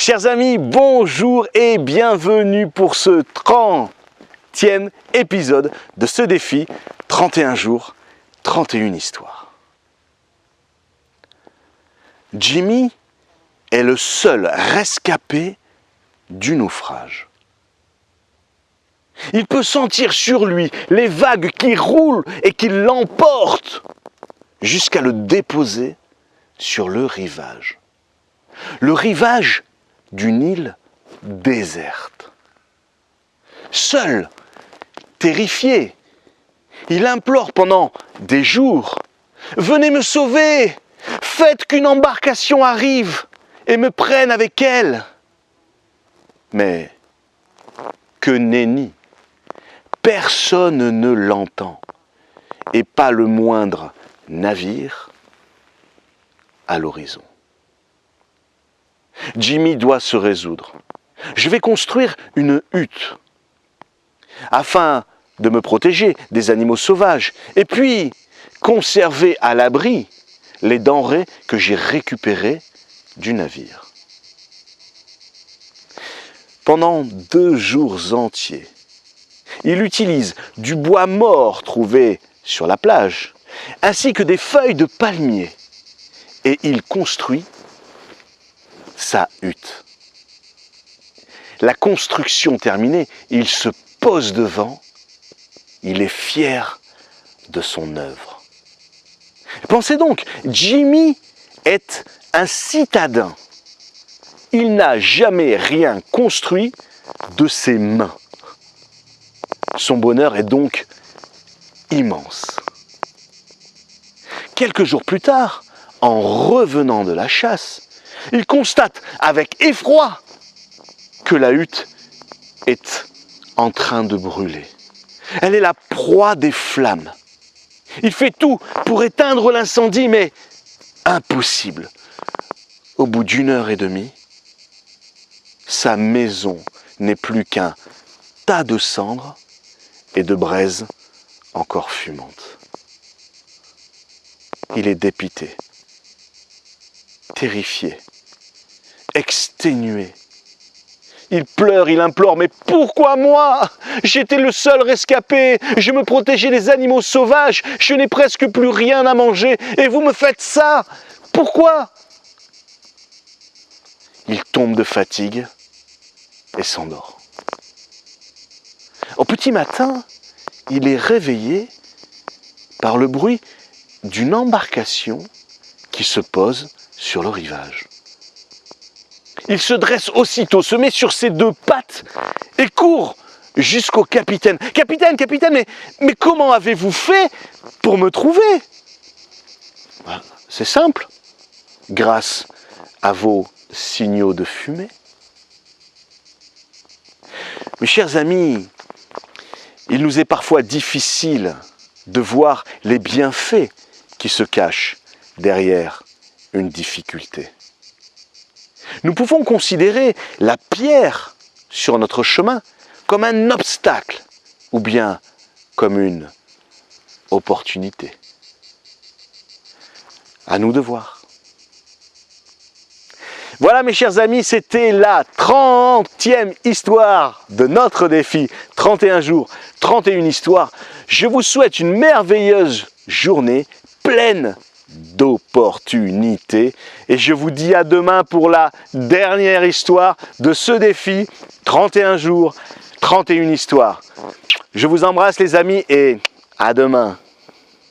Chers amis, bonjour et bienvenue pour ce 30e épisode de ce défi 31 jours, 31 histoires. Jimmy est le seul rescapé du naufrage. Il peut sentir sur lui les vagues qui roulent et qui l'emportent jusqu'à le déposer sur le rivage. Le rivage d'une île déserte. Seul, terrifié, il implore pendant des jours « Venez me sauver! Faites qu'une embarcation arrive et me prenne avec elle !» Mais que nenni! Personne ne l'entend et pas le moindre navire à l'horizon. Jimmy doit se résoudre. Je vais construire une hutte afin de me protéger des animaux sauvages et puis conserver à l'abri les denrées que j'ai récupérées du navire. Pendant 2 jours entiers, il utilise du bois mort trouvé sur la plage, ainsi que des feuilles de palmier, et il construit sa hutte. La construction terminée, il se pose devant, il est fier de son œuvre. Pensez donc, Jimmy est un citadin. Il n'a jamais rien construit de ses mains. Son bonheur est donc immense. Quelques jours plus tard, en revenant de la chasse, il constate avec effroi que la hutte est en train de brûler. Elle est la proie des flammes. Il fait tout pour éteindre l'incendie, mais impossible. Au bout d'1 heure et demie, sa maison n'est plus qu'un tas de cendres et de braises encore fumantes. Il est dépité, terrifié, exténué. Il pleure, il implore, mais pourquoi moi? J'étais le seul rescapé, je me protégeais des animaux sauvages, je n'ai presque plus rien à manger, et vous me faites ça? Pourquoi? Il tombe de fatigue et s'endort. Au petit matin, il est réveillé par le bruit d'une embarcation qui se pose sur le rivage. Il se dresse aussitôt, se met sur ses 2 pattes et court jusqu'au capitaine. « Capitaine, capitaine, mais comment avez-vous fait pour me trouver ?» C'est simple, grâce à vos signaux de fumée. Mes chers amis, il nous est parfois difficile de voir les bienfaits qui se cachent derrière une difficulté. Nous pouvons considérer la pierre sur notre chemin comme un obstacle ou bien comme une opportunité. À nous de voir. Voilà mes chers amis, c'était la 30e histoire de notre défi 31 jours, 31 histoires. Je vous souhaite une merveilleuse journée pleine d'opportunités et je vous dis à demain pour la dernière histoire de ce défi 31 jours, 31 histoires. Je vous embrasse les amis et à demain.